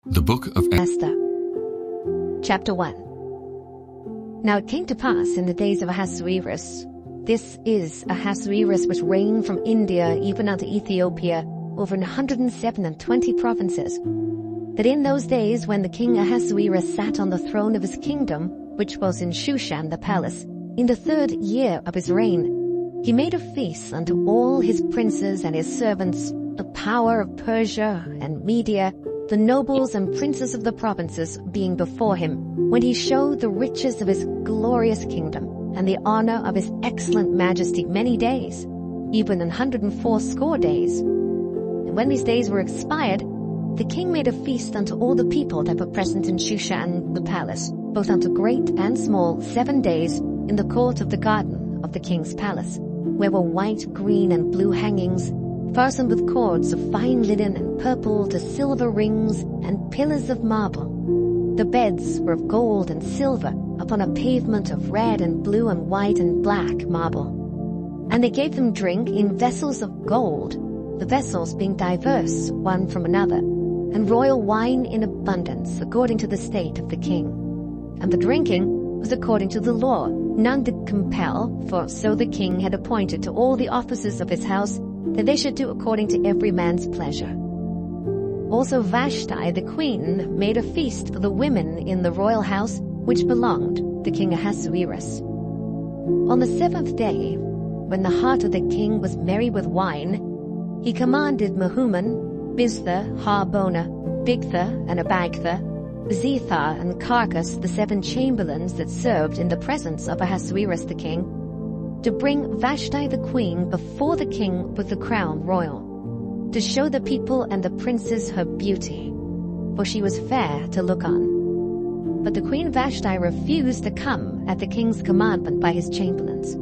The Book of Esther. Chapter 1. Now it came to pass in the days of Ahasuerus, this is Ahasuerus which reigned from India even unto Ethiopia, over 127 provinces, that in those days when the king Ahasuerus sat on the throne of his kingdom, which was in Shushan the palace, in the 3rd year of his reign, he made a feast unto all his princes and his servants, the power of Persia and Media, the nobles and princes of the provinces being before him, when he showed the riches of his glorious kingdom, and the honor of his excellent majesty many days, even 180 days. And when these days were expired, the king made a feast unto all the people that were present in Shushan the palace, both unto great and small, 7 days, in the court of the garden of the king's palace, where were white, green, and blue hangings, fastened with cords of fine linen and purple to silver rings and pillars of marble. The beds were of gold and silver upon a pavement of red and blue and white and black marble. And they gave them drink in vessels of gold, the vessels being diverse one from another, and royal wine in abundance according to the state of the king. And the drinking was according to the law, none did compel, for so the king had appointed to all the officers of his house, that they should do according to every man's pleasure. Also Vashti the queen made a feast for the women in the royal house which belonged to King Ahasuerus. On the 7th day, when the heart of the king was merry with wine, he commanded Mehuman, Biztha, Harbona, Bigtha, and Abagtha, Zethar, and Carcas, the 7 chamberlains that served in the presence of Ahasuerus the king, to bring Vashti the queen before the king with the crown royal, to show the people and the princes her beauty, for she was fair to look on. But the queen Vashti refused to come at the king's commandment by his chamberlains.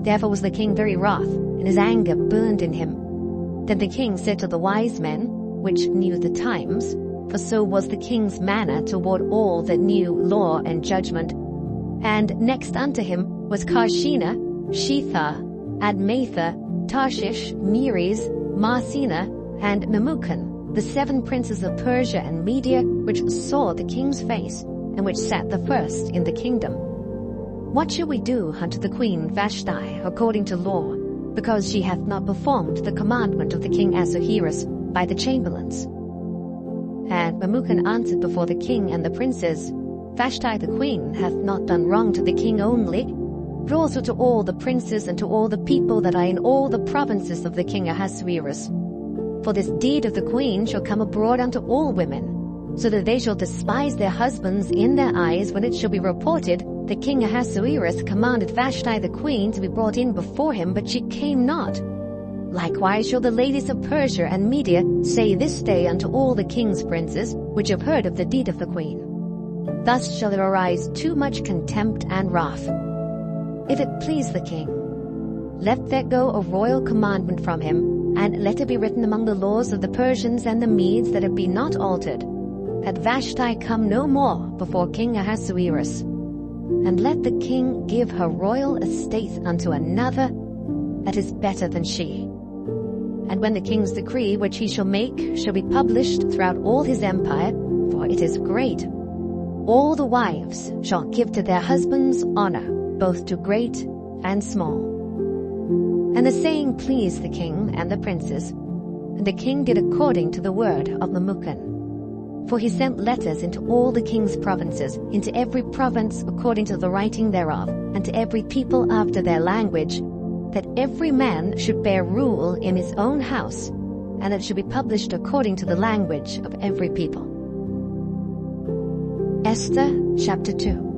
Therefore was the king very wroth, and his anger burned in him. Then the king said to the wise men, which knew the times, for so was the king's manner toward all that knew law and judgment, and next unto him was Karshena, Shethar, Admatha, Tarshish, Meres, Marsena, and Memucan, the 7 princes of Persia and Media, which saw the king's face, and which sat the first in the kingdom. What shall we do unto the queen Vashti according to law, because she hath not performed the commandment of the king Ahasuerus by the chamberlains? And Memucan answered before the king and the princes, Vashti the queen hath not done wrong to the king only, but also to all the princes and to all the people that are in all the provinces of the king Ahasuerus. For this deed of the queen shall come abroad unto all women, so that they shall despise their husbands in their eyes when it shall be reported that King Ahasuerus commanded Vashti the queen to be brought in before him, but she came not. Likewise shall the ladies of Persia and Media say this day unto all the king's princes, which have heard of the deed of the queen. Thus shall there arise too much contempt and wrath. If it please the king, let there go a royal commandment from him, and let it be written among the laws of the Persians and the Medes that it be not altered, that Vashti come no more before King Ahasuerus. And let the king give her royal estate unto another that is better than she. And when the king's decree which he shall make shall be published throughout all his empire, for it is great, all the wives shall give to their husbands honor, both to great and small. And the saying pleased the king and the princes, and the king did according to the word of Memucan. For he sent letters into all the king's provinces, into every province according to the writing thereof, and to every people after their language, that every man should bear rule in his own house, and it should be published according to the language of every people. Esther chapter 2.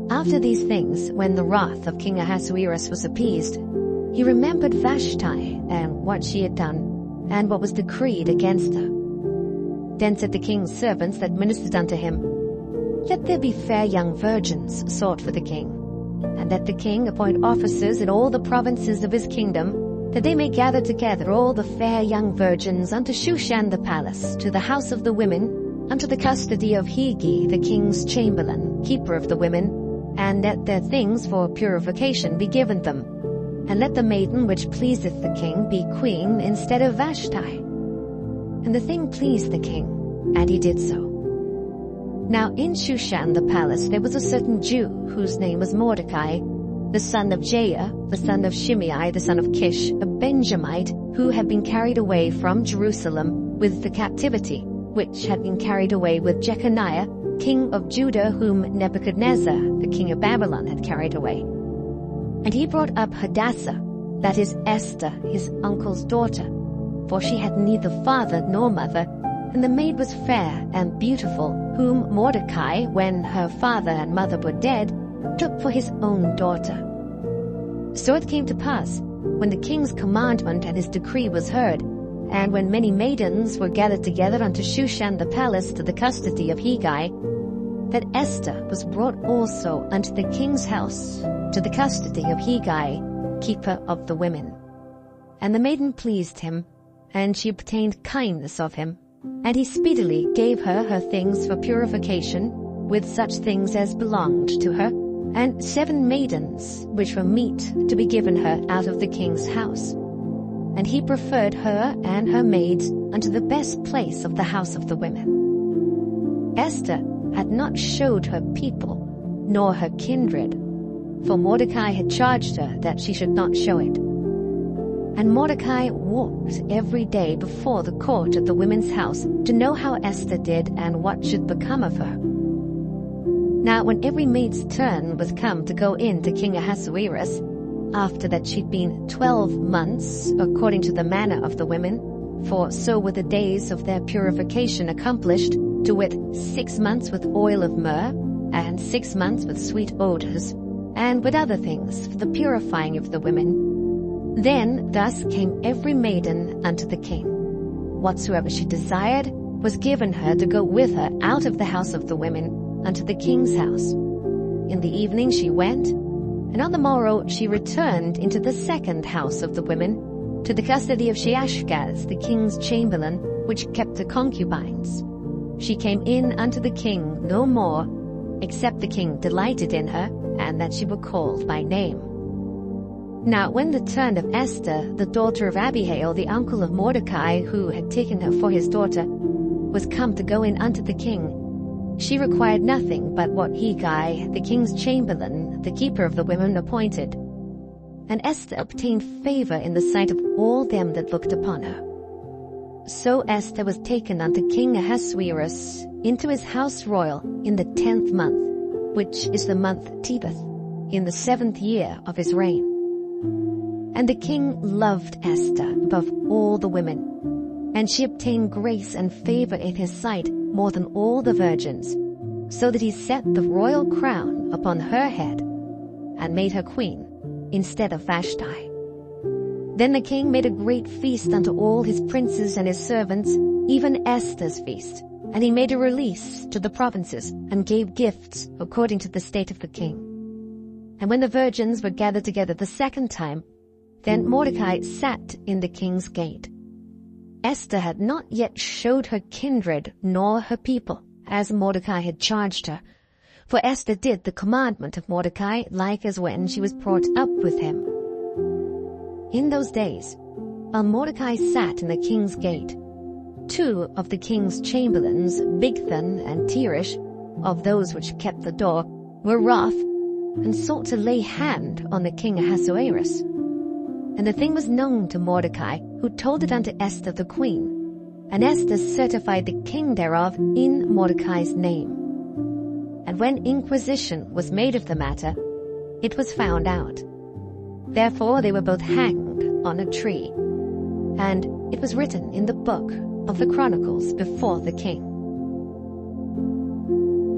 After these things, when the wrath of King Ahasuerus was appeased, he remembered Vashti and what she had done, and what was decreed against her. Then said the king's servants that ministered unto him, Let there be fair young virgins sought for the king, and let the king appoint officers in all the provinces of his kingdom, that they may gather together all the fair young virgins unto Shushan the palace, to the house of the women, unto the custody of Hegi the king's chamberlain, keeper of the women, and let their things for purification be given them. And let the maiden which pleaseth the king be queen instead of Vashti. And the thing pleased the king, and he did so. Now in Shushan the palace there was a certain Jew, whose name was Mordecai, the son of Jair, the son of Shimei, the son of Kish, a Benjamite, who had been carried away from Jerusalem with the captivity, which had been carried away with Jeconiah, king of Judah, whom Nebuchadnezzar, the king of Babylon, had carried away. And he brought up Hadassah, that is Esther, his uncle's daughter, for she had neither father nor mother, and the maid was fair and beautiful, whom Mordecai, when her father and mother were dead, took for his own daughter. So it came to pass, when the king's commandment and his decree was heard, and when many maidens were gathered together unto Shushan the palace to the custody of Hegai, that Esther was brought also unto the king's house to the custody of Hegai, keeper of the women. And the maiden pleased him, and she obtained kindness of him, and he speedily gave her her things for purification, with such things as belonged to her, and 7 maidens, which were meet to be given her out of the king's house. And he preferred her and her maids unto the best place of the house of the women. Esther had not showed her people, nor her kindred, for Mordecai had charged her that she should not show it. And Mordecai walked every day before the court of the women's house to know how Esther did and what should become of her. Now when every maid's turn was come to go in to King Ahasuerus, after that she'd been 12 months, according to the manner of the women, for so were the days of their purification accomplished, to wit 6 months with oil of myrrh, and 6 months with sweet odors, and with other things for the purifying of the women. Then thus came every maiden unto the king. Whatsoever she desired was given her to go with her out of the house of the women unto the king's house. In the evening she went, and on the morrow she returned into the second house of the women, to the custody of Sheashgaz, the king's chamberlain, which kept the concubines. She came in unto the king no more, except the king delighted in her, and that she were called by name. Now when the turn of Esther, the daughter of Abihail, the uncle of Mordecai, who had taken her for his daughter, was come to go in unto the king, she required nothing but what Hegai, the king's chamberlain, the keeper of the women, appointed. And Esther obtained favor in the sight of all them that looked upon her. So Esther was taken unto King Ahasuerus into his house royal in the 10th month, which is the month Tebeth, in the 7th year of his reign. And the king loved Esther above all the women, and she obtained grace and favor in his sight more than all the virgins, so that he set the royal crown upon her head, and made her queen instead of Vashti. Then the king made a great feast unto all his princes and his servants, even Esther's feast, and he made a release to the provinces, and gave gifts according to the state of the king. And when the virgins were gathered together the second time, then Mordecai sat in the king's gate. Esther had not yet showed her kindred nor her people, as Mordecai had charged her. For Esther did the commandment of Mordecai, like as when she was brought up with him. In those days, while Mordecai sat in the king's gate, 2 of the king's chamberlains, Bigthan and Teresh, of those which kept the door, were wroth, and sought to lay hand on the king Ahasuerus. And the thing was known to Mordecai, who told it unto Esther the queen. And Esther certified the king thereof in Mordecai's name. And when inquisition was made of the matter, it was found out. Therefore they were both hanged on a tree. And it was written in the book of the Chronicles before the king.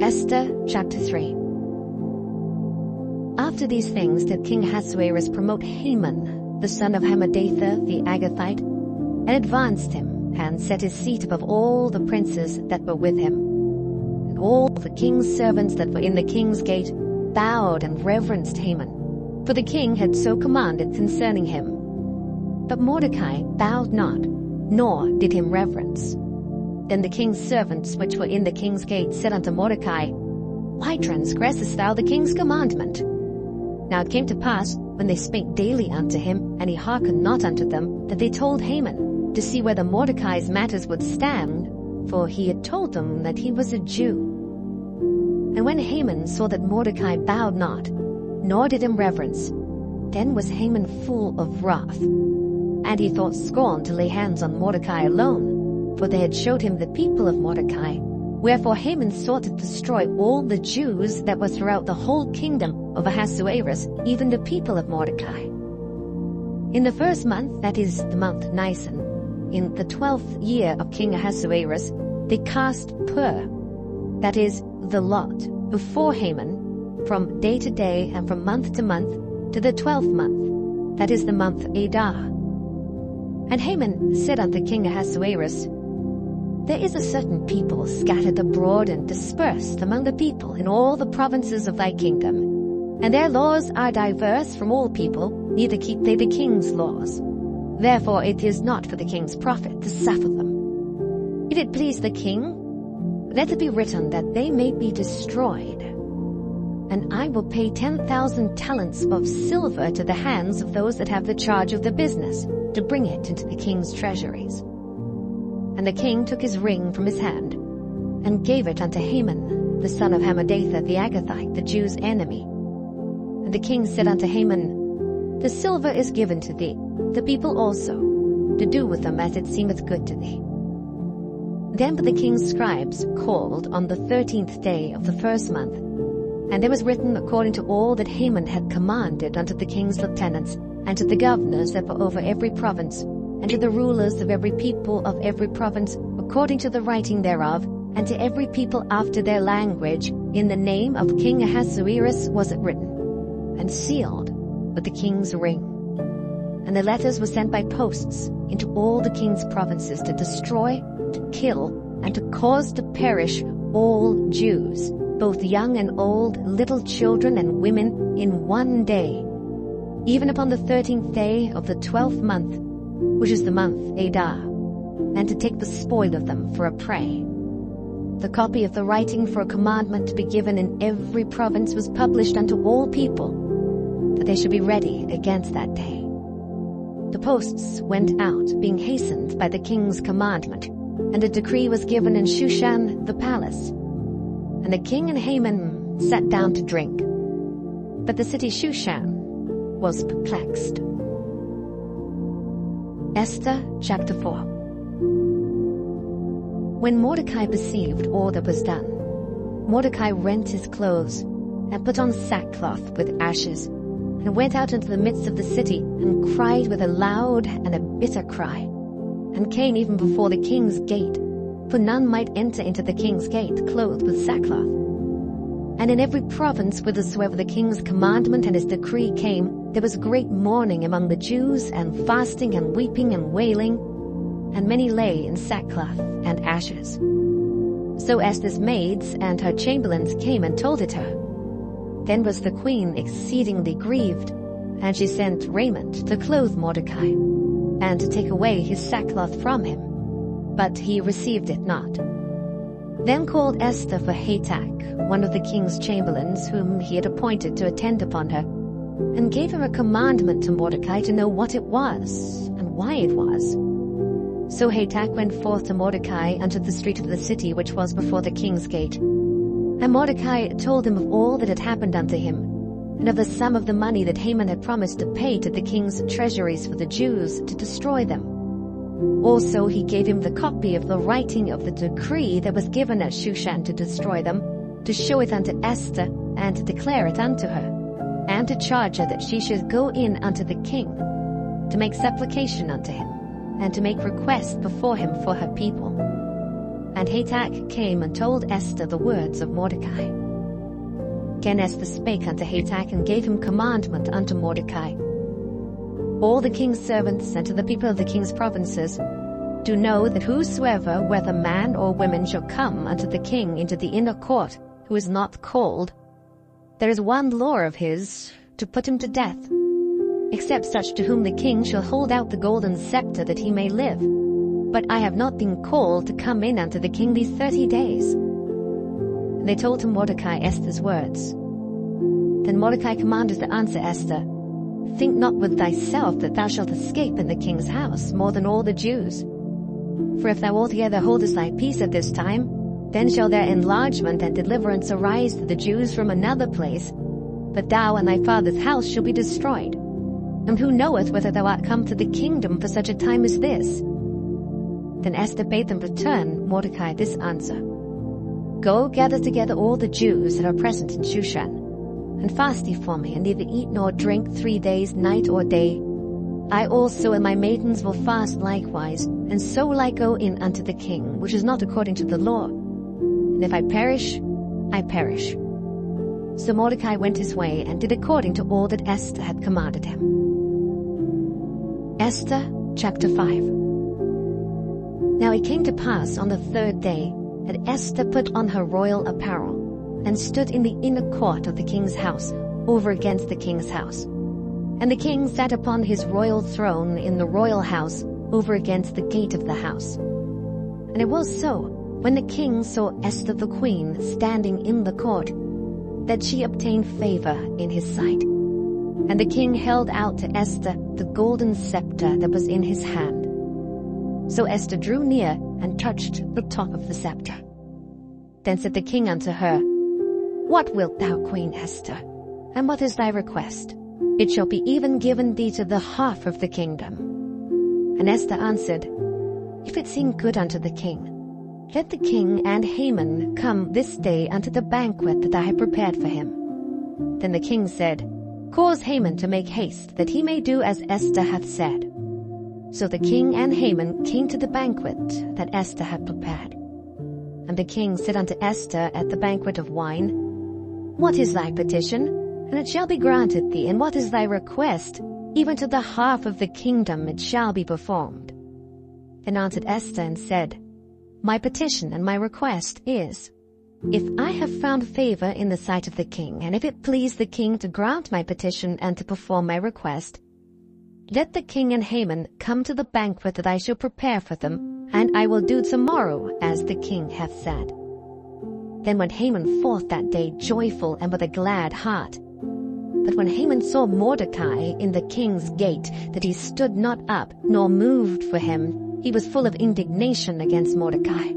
Esther chapter 3. After these things did King Ahasuerus promote Haman, the son of Hammedatha the Agathite, and advanced him, and set his seat above all the princes that were with him. And all the king's servants that were in the king's gate bowed and reverenced Haman, for the king had so commanded concerning him. But Mordecai bowed not, nor did him reverence. Then the king's servants which were in the king's gate said unto Mordecai, Why transgressest thou the king's commandment? Now it came to pass, when they spake daily unto him, and he hearkened not unto them, that they told Haman. to see whether Mordecai's matters would stand, for he had told them that he was a Jew. And when Haman saw that Mordecai bowed not, nor did him reverence, then was Haman full of wrath. And he thought scorn to lay hands on Mordecai alone, for they had showed him the people of Mordecai. Wherefore Haman sought to destroy all the Jews that were throughout the whole kingdom of Ahasuerus, even the people of Mordecai. In the first month, that is the month Nisan, in the 12th year of King Ahasuerus, they cast Pur, that is the lot, before Haman, from day to day and from month to month, to the 12th month, that is the month Adar. And Haman said unto King Ahasuerus, There is a certain people scattered abroad and dispersed among the people in all the provinces of thy kingdom, and their laws are diverse from all people, neither keep they the king's laws. Therefore it is not for the king's profit to suffer them. If it please the king, let it be written that they may be destroyed. And I will pay 10,000 talents of silver to the hands of those that have the charge of the business, to bring it into the king's treasuries. And the king took his ring from his hand, and gave it unto Haman, the son of Hammedatha the Agathite, the Jews' enemy. And the king said unto Haman, The silver is given to thee, the people also, to do with them as it seemeth good to thee. Then were the king's scribes called on the 13th day of the first month, and there was written according to all that Haman had commanded unto the king's lieutenants, and to the governors that were over every province, and to the rulers of every people of every province, according to the writing thereof, and to every people after their language, in the name of King Ahasuerus was it written, and sealed with the king's ring. And the letters were sent by posts into all the king's provinces to destroy, to kill, and to cause to perish all Jews, both young and old, little children and women, in one day, even upon the 13th day of the 12th month, which is the month Adar, and to take the spoil of them for a prey. The copy of the writing for a commandment to be given in every province was published unto all people, that they should be ready against that day. The posts went out, being hastened by the king's commandment, and a decree was given in Shushan the palace. And the king and Haman sat down to drink. But the city Shushan was perplexed. Esther chapter 4. When Mordecai perceived all that was done, Mordecai rent his clothes, and put on sackcloth with ashes, and went out into the midst of the city, and cried with a loud and a bitter cry, and came even before the king's gate, for none might enter into the king's gate clothed with sackcloth. And in every province whithersoever the king's commandment and his decree came, there was great mourning among the Jews, and fasting and weeping and wailing, and many lay in sackcloth and ashes. So Esther's maids and her chamberlains came and told it her. Then was the queen exceedingly grieved, and she sent raiment to clothe Mordecai, and to take away his sackcloth from him. But he received it not. Then called Esther for Hatach, one of the king's chamberlains, whom he had appointed to attend upon her, and gave him a commandment to Mordecai to know what it was, and why it was. So Hatach went forth to Mordecai unto the street of the city which was before the king's gate. And Mordecai told him of all that had happened unto him, and of the sum of the money that Haman had promised to pay to the king's treasuries for the Jews to destroy them. Also he gave him the copy of the writing of the decree that was given at Shushan to destroy them, to show it unto Esther, and to declare it unto her, and to charge her that she should go in unto the king, to make supplication unto him, and to make request before him for her people. And Hatach came and told Esther the words of Mordecai. Then Esther spake unto Hatach, and gave him commandment unto Mordecai. All the king's servants and to the people of the king's provinces, do know that whosoever, whether man or woman, shall come unto the king into the inner court, who is not called, there is one law of his, to put him to death, except such to whom the king shall hold out the golden scepter that he may live. But I have not been called to come in unto the king these 30 days. And they told to Mordecai Esther's words. Then Mordecai commanded to answer Esther, think not with thyself that thou shalt escape in the king's house more than all the Jews. For if thou altogether holdest thy peace at this time, then shall their enlargement and deliverance arise to the Jews from another place, but thou and thy father's house shall be destroyed. And who knoweth whether thou art come to the kingdom for such a time as this? Then Esther bade them return Mordecai this answer: Go, gather together all the Jews that are present in Shushan, and fast ye for me, and neither eat nor drink 3 days, night or day. I also and my maidens will fast likewise, and so will I go in unto the king, which is not according to the law. And if I perish, I perish. So Mordecai went his way, and did according to all that Esther had commanded him. Esther chapter 5. Now it came to pass on the 3rd day that Esther put on her royal apparel, and stood in the inner court of the king's house, over against the king's house. And the king sat upon his royal throne in the royal house, over against the gate of the house. And it was so, when the king saw Esther the queen standing in the court, that she obtained favor in his sight. And the king held out to Esther the golden scepter that was in his hand. So Esther drew near and touched the top of the scepter. Then said the king unto her, What wilt thou, Queen Esther? And what is thy request? It shall be even given thee to the half of the kingdom. And Esther answered, If it seem good unto the king, let the king and Haman come this day unto the banquet that I have prepared for him. Then the king said, Cause Haman to make haste, that he may do as Esther hath said. So the king and Haman came to the banquet that Esther had prepared. And the king said unto Esther at the banquet of wine, What is thy petition? And it shall be granted thee. And what is thy request? Even to the half of the kingdom it shall be performed. Then answered Esther and said, My petition and my request is, if I have found favor in the sight of the king, and if it please the king to grant my petition and to perform my request, let the king and Haman come to the banquet that I shall prepare for them, and I will do tomorrow as the king hath said. Then went Haman forth that day joyful and with a glad heart. But when Haman saw Mordecai in the king's gate, that he stood not up, nor moved for him, he was full of indignation against Mordecai.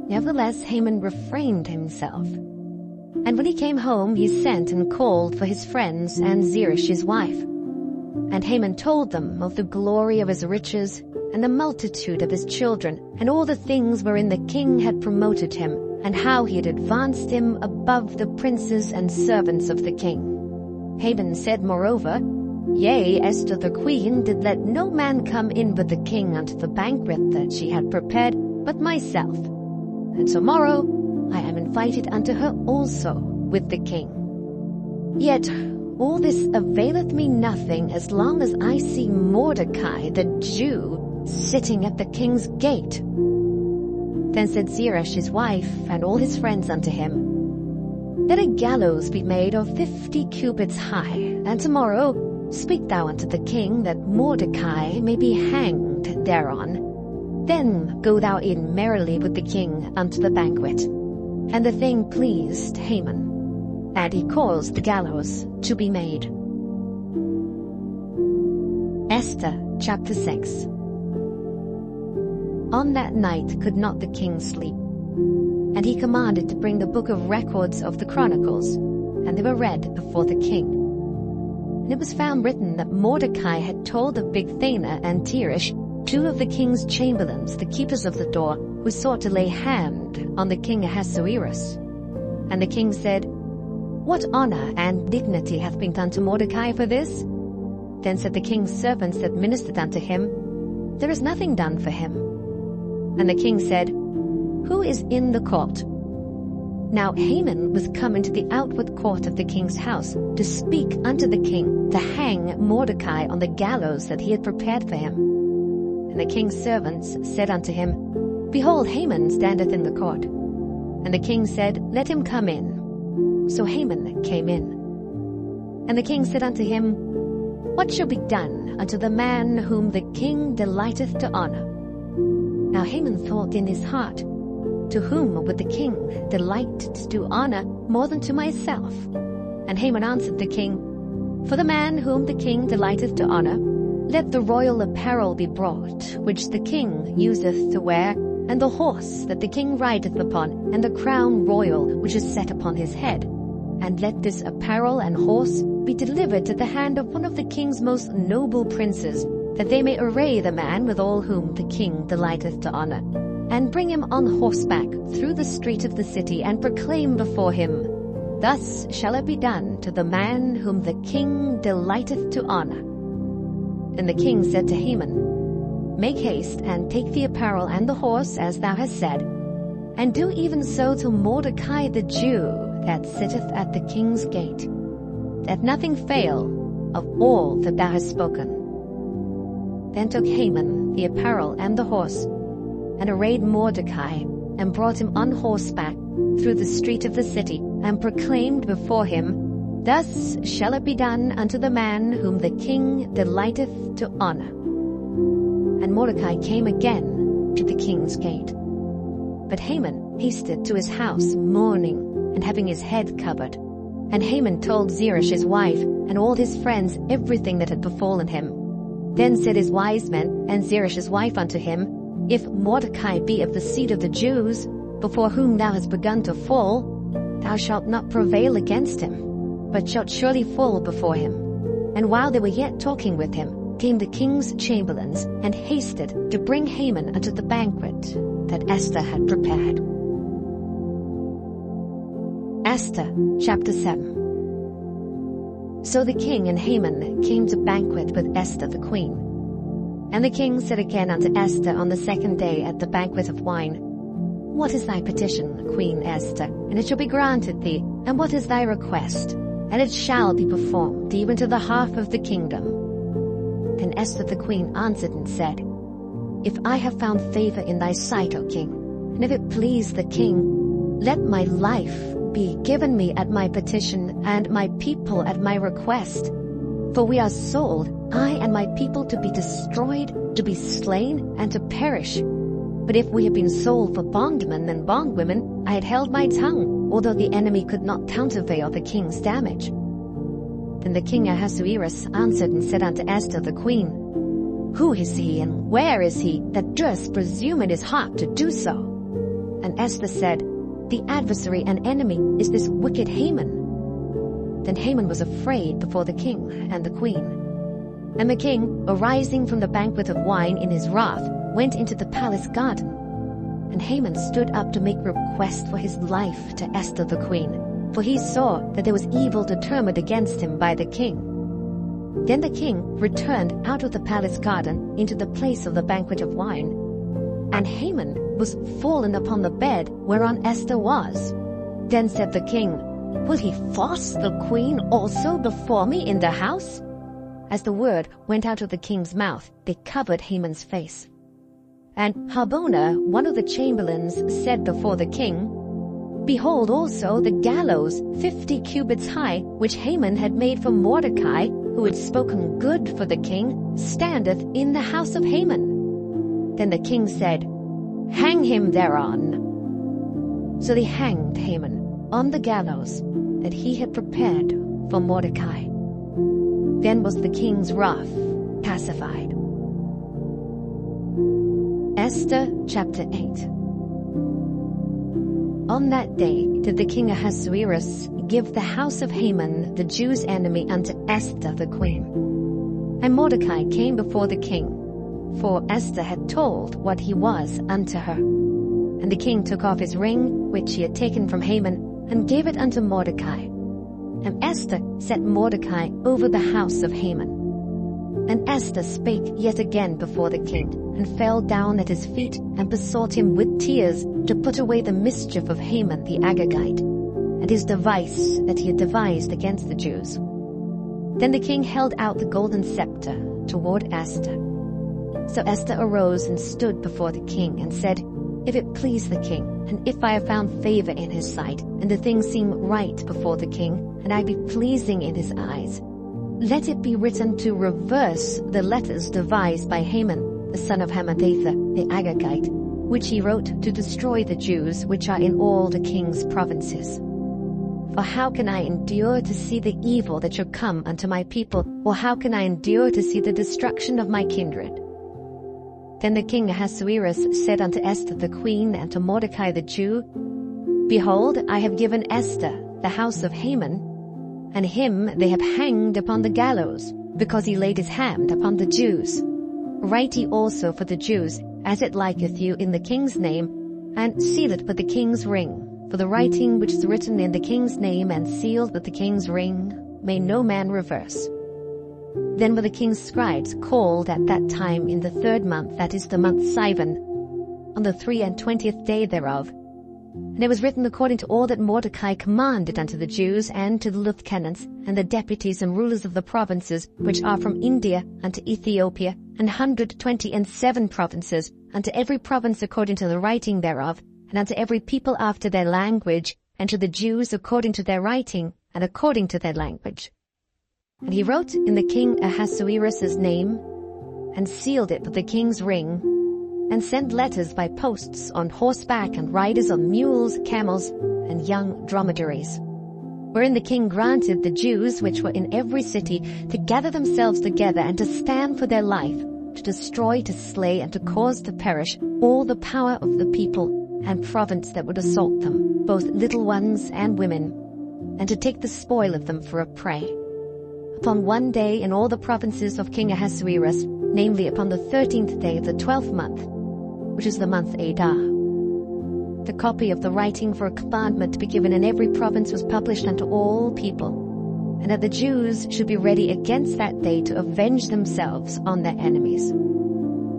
Nevertheless Haman refrained himself. And when he came home, he sent and called for his friends and Zeresh his wife. And Haman told them of the glory of his riches, and the multitude of his children, and all the things wherein the king had promoted him, and how he had advanced him above the princes and servants of the king. Haman said moreover, Yea, Esther the queen did let no man come in with the king unto the banquet that she had prepared, but myself. And tomorrow I am invited unto her also with the king. Yet all this availeth me nothing as long as I see Mordecai the Jew sitting at the king's gate. Then said Zeresh his wife and all his friends unto him, Let a gallows be made of 50 cubits high, and tomorrow speak thou unto the king that Mordecai may be hanged thereon. Then go thou in merrily with the king unto the banquet. And the thing pleased Haman, and he caused the gallows to be made. Esther chapter 6. On that night could not the king sleep, and he commanded to bring the book of records of the Chronicles, and they were read before the king. And it was found written that Mordecai had told of Bigthana and Teresh, 2 of the king's chamberlains, the keepers of the door, who sought to lay hand on the king Ahasuerus. And the king said, What honor and dignity hath been done to Mordecai for this? Then said the king's servants that ministered unto him, There is nothing done for him. And the king said, Who is in the court? Now Haman was come into the outward court of the king's house, to speak unto the king, to hang Mordecai on the gallows that he had prepared for him. And the king's servants said unto him, Behold, Haman standeth in the court. And the king said, Let him come in. So Haman came in. And the king said unto him, What shall be done unto the man whom the king delighteth to honor? Now Haman thought in his heart, To whom would the king delight to do honor more than to myself? And Haman answered the king, For the man whom the king delighteth to honor, let the royal apparel be brought, which the king useth to wear, and the horse that the king rideth upon, and the crown royal which is set upon his head. And let this apparel and horse be delivered to the hand of one of the king's most noble princes, that they may array the man with all whom the king delighteth to honor, and bring him on horseback through the street of the city, and proclaim before him, Thus shall it be done to the man whom the king delighteth to honor. And the king said to Haman, Make haste, and take the apparel and the horse, as thou hast said, and do even so to Mordecai the Jew, that sitteth at the king's gate, that nothing fail of all that thou hast spoken. Then took Haman the apparel and the horse, and arrayed Mordecai, and brought him on horseback through the street of the city, and proclaimed before him, Thus shall it be done unto the man whom the king delighteth to honor. And Mordecai came again to the king's gate. But Haman hasted to his house mourning, and having his head covered. And Haman told Zeresh his wife, and all his friends, everything that had befallen him. Then said his wise men and Zeresh's wife unto him, If Mordecai be of the seed of the Jews, before whom thou hast begun to fall, thou shalt not prevail against him, but shalt surely fall before him. And while they were yet talking with him, came the king's chamberlains, and hasted to bring Haman unto the banquet that Esther had prepared. Esther chapter 7. So the king and Haman came to banquet with Esther the queen. And the king said again unto Esther on the second day at the banquet of wine, What is thy petition, Queen Esther? And it shall be granted thee. And what is thy request? And it shall be performed, even to the half of the kingdom. Then Esther the queen answered and said, If I have found favor in thy sight, O king, and if it please the king, let my life be given me at my petition, and my people at my request. For we are sold, I and my people, to be destroyed, to be slain, and to perish. But if we had been sold for bondmen and bondwomen, I had held my tongue, although the enemy could not countervail the king's damage. Then the king Ahasuerus answered and said unto Esther the queen, Who is he, and where is he, that durst presume in his heart to do so? And Esther said, The adversary and enemy is this wicked Haman. Then Haman was afraid before the king and the queen. And the king, arising from the banquet of wine in his wrath, went into the palace garden. And Haman stood up to make request for his life to Esther the queen, for he saw that there was evil determined against him by the king. Then the king returned out of the palace garden into the place of the banquet of wine. And Haman was fallen upon the bed whereon Esther was. Then said the king, Will he force the queen also before me in the house? As the word went out of the king's mouth, they covered Haman's face. And Harbona, one of the chamberlains, said before the king, Behold also the gallows 50 cubits high, which Haman had made for Mordecai, who had spoken good for the king, standeth in the house of Haman. Then the king said, Hang him thereon. So they hanged Haman on the gallows that he had prepared for Mordecai. Then was the king's wrath pacified. Esther chapter 8. On that day did the king Ahasuerus give the house of Haman, the Jews' enemy, unto Esther the queen. And Mordecai came before the king, for Esther had told what he was unto her. And the king took off his ring, which he had taken from Haman, and gave it unto Mordecai. And Esther set Mordecai over the house of Haman. And Esther spake yet again before the king, and fell down at his feet, and besought him with tears to put away the mischief of Haman the Agagite, and his device that he had devised against the Jews. Then the king held out the golden scepter toward Esther. So Esther arose and stood before the king, and said, If it please the king, and if I have found favor in his sight, and the thing seem right before the king, and I be pleasing in his eyes, let it be written to reverse the letters devised by Haman, the son of Hammedatha, the Agagite, which he wrote to destroy the Jews which are in all the king's provinces. For how can I endure to see the evil that shall come unto my people? Or how can I endure to see the destruction of my kindred? Then the king Ahasuerus said unto Esther the queen and to Mordecai the Jew, Behold, I have given Esther the house of Haman, and him they have hanged upon the gallows, because he laid his hand upon the Jews. Write ye also for the Jews, as it liketh you in the king's name, and seal it with the king's ring. For the writing which is written in the king's name and sealed with the king's ring may no man reverse. Then were the king's scribes called at that time in the 3rd month, that is the month Sivan, on the 23 day thereof. And it was written according to all that Mordecai commanded unto the Jews and to the lieutenants and the deputies and rulers of the provinces which are from India unto Ethiopia, and 127 provinces, unto every province according to the writing thereof, and unto every people after their language, and to the Jews according to their writing and according to their language. And he wrote in the king Ahasuerus' name, and sealed it with the king's ring, and sent letters by posts on horseback and riders on mules, camels, and young dromedaries, wherein the king granted the Jews which were in every city to gather themselves together and to stand for their life, to destroy, to slay, and to cause to perish all the power of the people and province that would assault them, both little ones and women, and to take the spoil of them for a prey. Upon one day in all the provinces of King Ahasuerus, namely upon the 13th day of the 12th month, which is the month Adar, the copy of the writing for a commandment to be given in every province was published unto all people, and that the Jews should be ready against that day to avenge themselves on their enemies.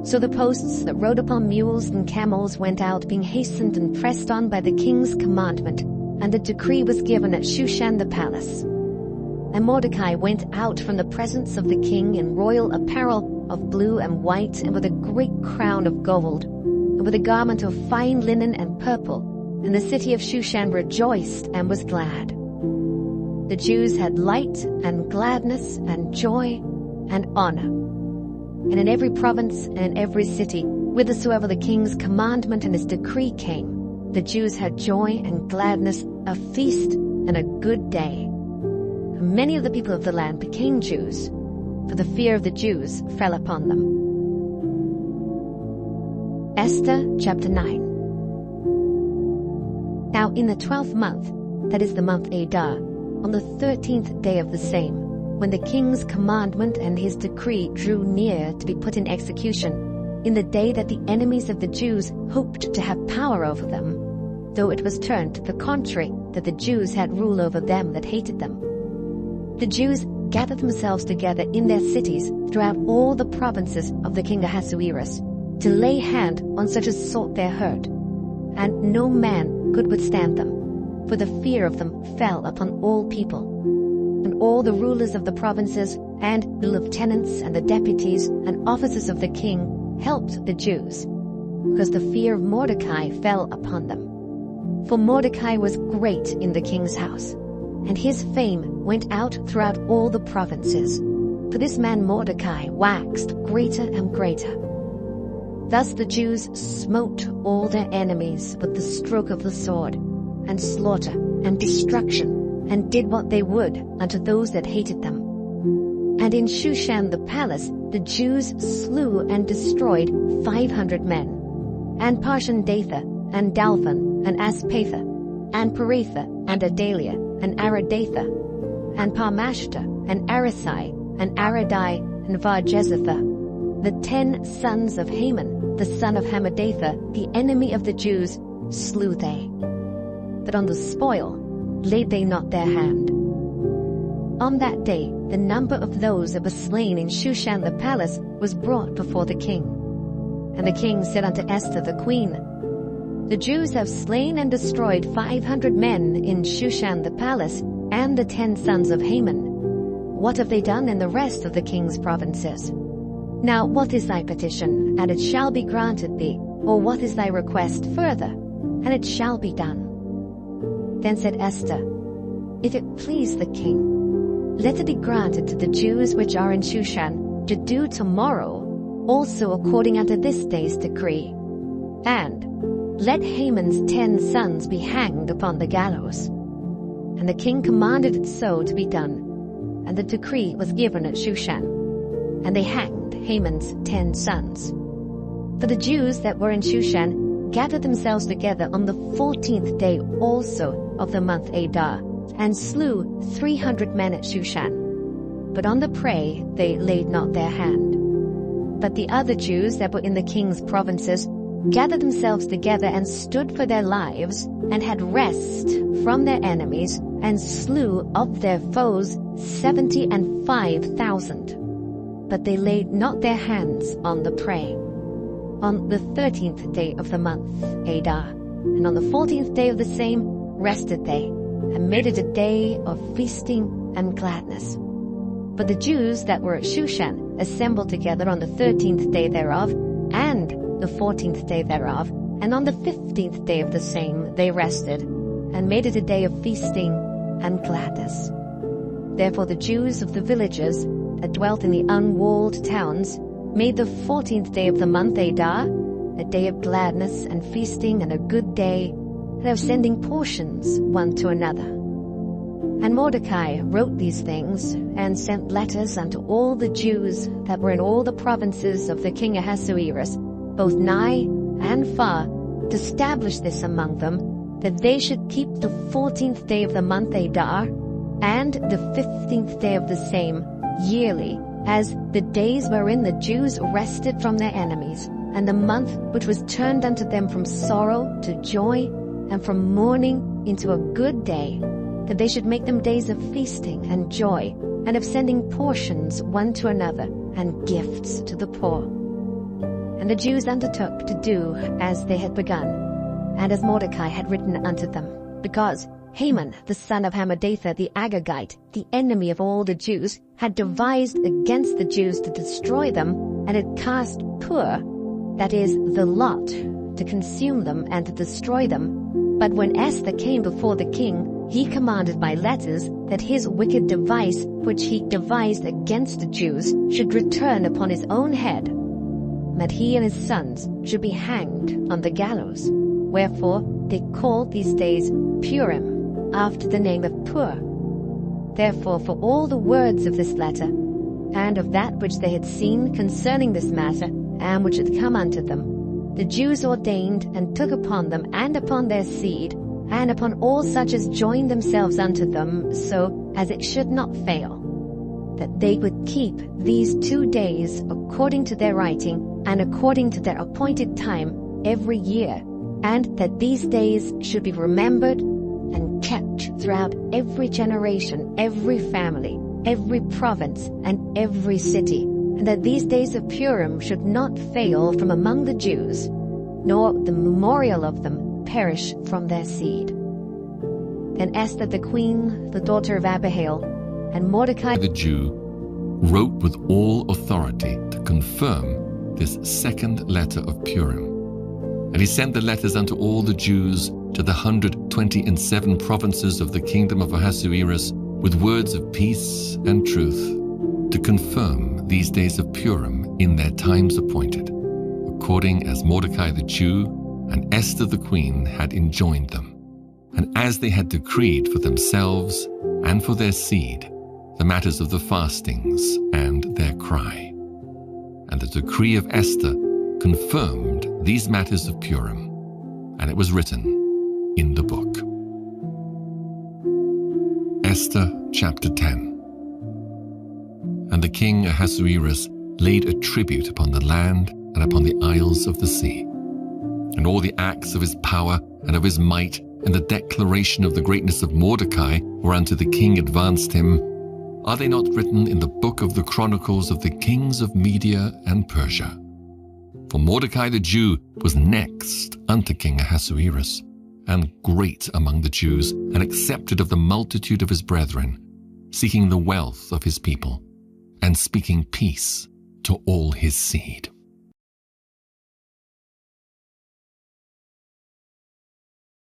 So the posts that rode upon mules and camels went out, being hastened and pressed on by the king's commandment, and the decree was given at Shushan the palace. And Mordecai went out from the presence of the king in royal apparel of blue and white, and with a great crown of gold, and with a garment of fine linen and purple. And the city of Shushan rejoiced and was glad. The Jews had light and gladness and joy and honor. And in every province and in every city, whithersoever the king's commandment and his decree came, the Jews had joy and gladness, a feast and a good day. And many of the people of the land became Jews, for the fear of the Jews fell upon them. Esther chapter 9. Now in the 12th month, that is the month Adar, on the 13th day of the same, when the king's commandment and his decree drew near to be put in execution, in the day that the enemies of the Jews hoped to have power over them, though it was turned to the contrary, that the Jews had rule over them that hated them. The Jews gathered themselves together in their cities throughout all the provinces of the king Ahasuerus, to lay hand on such as sought their hurt, and no man could withstand them, for the fear of them fell upon all people. And all the rulers of the provinces, and the lieutenants and the deputies and officers of the king helped the Jews, because the fear of Mordecai fell upon them. For Mordecai was great in the king's house, and his fame went out throughout all the provinces. For this man Mordecai waxed greater and greater. Thus the Jews smote all their enemies with the stroke of the sword, and slaughter, and destruction, and did what they would unto those that hated them. And in Shushan the palace the Jews slew and destroyed 500 men, and Parshandatha, and Dalphon, and Aspatha, and Paretha, and Adalia, and Aradatha, and Parmashta, and Arisai, and Aradai, and Varjezatha, the 10 sons of Haman, the son of Hammedatha, the enemy of the Jews, slew they. But on the spoil laid they not their hand. On that day the number of those that were slain in Shushan the palace was brought before the king. And the king said unto Esther the queen, The Jews have slain and destroyed 500 men in Shushan the palace, and the 10 sons of Haman. What have they done in the rest of the king's provinces? Now what is thy petition, and it shall be granted thee, or what is thy request further, and it shall be done. Then said Esther, If it please the king, let it be granted to the Jews which are in Shushan to do tomorrow also according unto this day's decree, and let Haman's 10 sons be hanged upon the gallows. And the king commanded it so to be done. And the decree was given at Shushan. And they hanged Haman's 10 sons. For the Jews that were in Shushan gathered themselves together on the 14th day also of the month Adar, and slew 300 men at Shushan. But on the prey they laid not their hand. But the other Jews that were in the king's provinces gathered themselves together and stood for their lives, and had rest from their enemies, and slew of their foes 75,000. But they laid not their hands on the prey. On the 13th day of the month Adar, and on the 14th day of the same, rested they, and made it a day of feasting and gladness. But the Jews that were at Shushan assembled together on the 13th day thereof, and the 14th day thereof, and on the 15th day of the same they rested, and made it a day of feasting and gladness. Therefore the Jews of the villages that dwelt in the unwalled towns made the 14th day of the month Adar a day of gladness and feasting, and a good day, and of sending portions one to another. And Mordecai wrote these things, and sent letters unto all the Jews that were in all the provinces of the king Ahasuerus, both nigh and far, to establish this among them, that they should keep the 14th day of the month Adar, and the 15th day of the same, yearly, as the days wherein the Jews rested from their enemies, and the month which was turned unto them from sorrow to joy, and from mourning into a good day, that they should make them days of feasting and joy, and of sending portions one to another, and gifts to the poor. And the Jews undertook to do as they had begun, and as Mordecai had written unto them, because Haman, the son of Hammedatha the Agagite, the enemy of all the Jews, had devised against the Jews to destroy them, and had cast pur, that is, the lot, to consume them and to destroy them. But when Esther came before the king, he commanded by letters that his wicked device, which he devised against the Jews, should return upon his own head, that he and his sons should be hanged on the gallows. Wherefore they called these days Purim, after the name of Pur. Therefore for all the words of this letter, and of that which they had seen concerning this matter, and which had come unto them, the Jews ordained and took upon them and upon their seed, and upon all such as joined themselves unto them, so as it should not fail, that they would keep these 2 days according to their writing, and according to their appointed time every year, and that these days should be remembered and kept throughout every generation, every family, every province, and every city, and that these days of Purim should not fail from among the Jews, nor the memorial of them perish from their seed. Then Esther the queen, the daughter of Abihail, and Mordecai the Jew, wrote with all authority to confirm this second letter of Purim. And he sent the letters unto all the Jews to the 127 provinces of the kingdom of Ahasuerus with words of peace and truth, to confirm these days of Purim in their times appointed, according as Mordecai the Jew and Esther the queen had enjoined them, and as they had decreed for themselves and for their seed the matters of the fastings and their cry. And the decree of Esther confirmed these matters of Purim, and it was written in the book. Esther chapter 10. And the king Ahasuerus laid a tribute upon the land and upon the isles of the sea. And all the acts of his power and of his might, and the declaration of the greatness of Mordecai, whereunto the king advanced him, are they not written in the book of the chronicles of the kings of Media and Persia? For Mordecai the Jew was next unto King Ahasuerus, and great among the Jews, and accepted of the multitude of his brethren, seeking the wealth of his people, and speaking peace to all his seed.